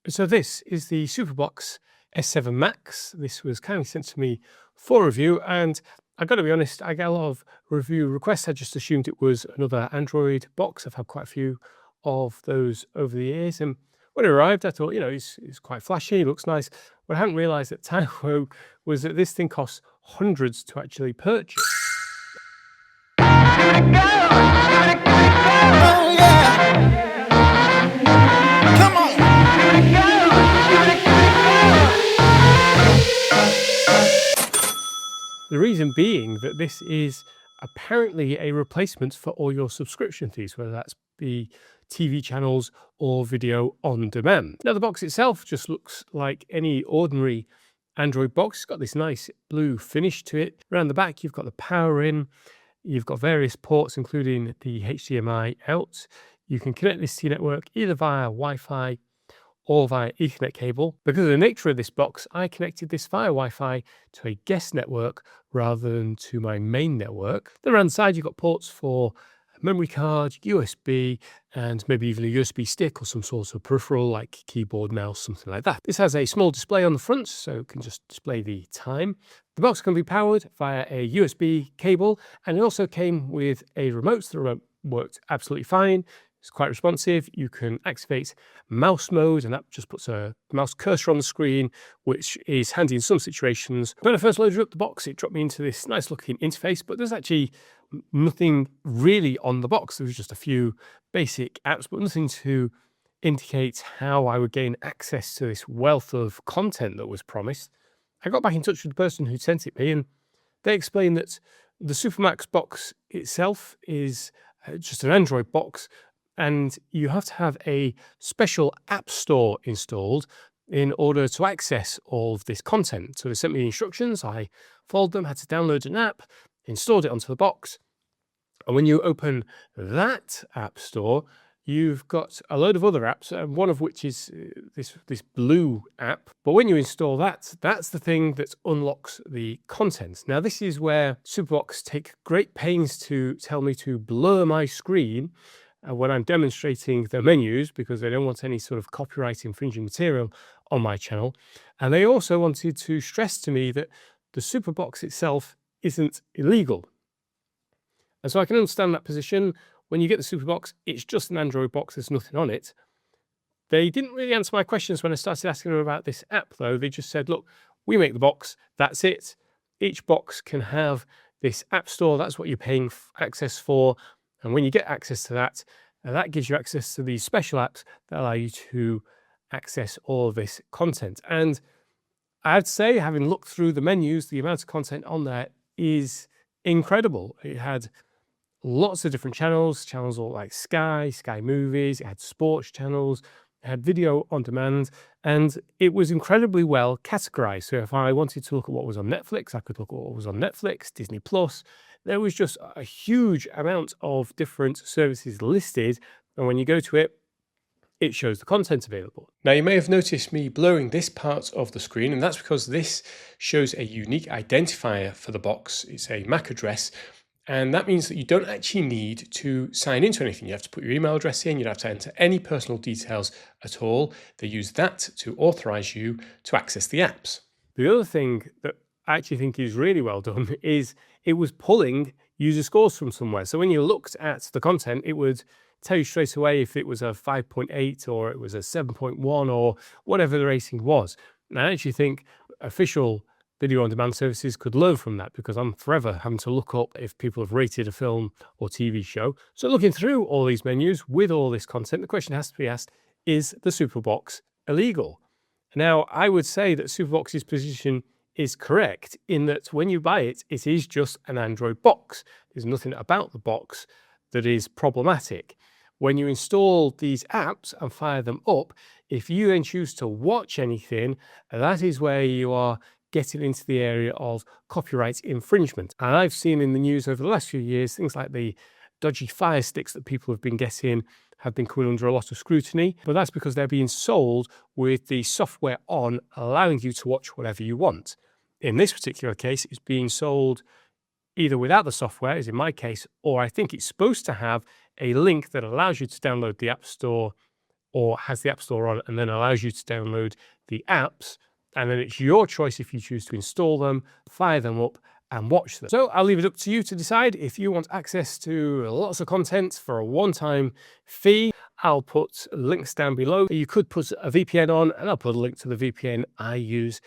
So this is the Superbox S7 Max. This was kindly sent to me for review, and I got to be honest, I get a lot of review requests. I just assumed it was another Android box. I've had quite a few of those over the years, and when it arrived, I thought, it's quite flashy, it looks nice. What I hadn't realised at the time was that this thing costs hundreds to actually purchase. The reason being that this is apparently a replacement for all your subscription fees, whether that's be TV channels or video on demand. Now, the box itself just looks like any ordinary Android box. It's got this nice blue finish to it. Around the back, you've got the power in. You've got various ports, including the HDMI out. You can connect this to your network either via Wi-Fi or via Ethernet cable. Because of the nature of this box, I connected this via Wi-Fi to a guest network rather than to my main network. Then around the side, you've got ports for a memory card, USB, and maybe even a USB stick or some sort of peripheral like keyboard, mouse, something like that. This has a small display on the front, so it can just display the time. The box can be powered via a USB cable, and it also came with a remote. The remote worked absolutely fine. It's quite responsive. You can activate mouse mode, and that just puts a mouse cursor on the screen, which is handy in some situations. When I first loaded up the box, it dropped me into this nice looking interface, but there's actually nothing really on the box. There was just a few basic apps, but nothing to indicate how I would gain access to this wealth of content that was promised. I got back in touch with the person who sent it me, and they explained that the Supermax box itself is just an Android box, and you have to have a special app store installed in order to access all of this content. So they sent me the instructions, I followed them, had to download an app, installed it onto the box. And when you open that app store, you've got a load of other apps, and one of which is this blue app. But when you install that, that's the thing that unlocks the content. Now, this is where Superbox take great pains to tell me to blur my screen when I'm demonstrating the menus, because they don't want any sort of copyright infringing material on my channel. And they also wanted to stress to me that the Superbox itself isn't illegal. And so I can understand that position. When you get the Superbox, it's just an Android box, there's nothing on it. They didn't really answer my questions when I started asking them about this app, though. They just said, look, we make the box, that's it. Each box can have this app store, that's what you're paying access for. And when you get access to that, that gives you access to these special apps that allow you to access all of this content. And I'd say, having looked through the menus, the amount of content on there is incredible. It had lots of different channels all like Sky Movies, it had sports channels, it had video on demand, and it was incredibly well categorized. So if I wanted to look at what was on Netflix, I could look at what was on Netflix, Disney Plus. There was just a huge amount of different services listed, and when you go to it, it shows the content available. Now, you may have noticed me blurring this part of the screen, and that's because this shows a unique identifier for the box. It's a MAC address, and that means that you don't actually need to sign into anything. You have to put your email address in, you don't have to enter any personal details at all. They use that to authorize you to access the apps. The other thing that I actually think is really well done is it was pulling user scores from somewhere. So when you looked at the content, it would tell you straight away if it was a 5.8 or it was a 7.1 or whatever the rating was. And I actually think official video on demand services could learn from that, because I'm forever having to look up if people have rated a film or TV show. So looking through all these menus with all this content, the question has to be asked, is the Superbox illegal? Now, I would say that Superbox's position is correct in that when you buy it, it is just an Android box. There's nothing about the box that is problematic. When you install these apps and fire them up, if you then choose to watch anything, that is where you are getting into the area of copyright infringement. And I've seen in the news over the last few years, things like the dodgy Fire Sticks that people have been getting have been coming under a lot of scrutiny, but that's because they're being sold with the software on, allowing you to watch whatever you want. In this particular case, it's being sold either without the software, as in my case, or I think it's supposed to have a link that allows you to download the App Store or has the App Store on, and then allows you to download the apps. And then it's your choice if you choose to install them, fire them up, and watch them. So I'll leave it up to you to decide if you want access to lots of content for a one-time fee. I'll put links down below. You could put a VPN on, and I'll put a link to the VPN I use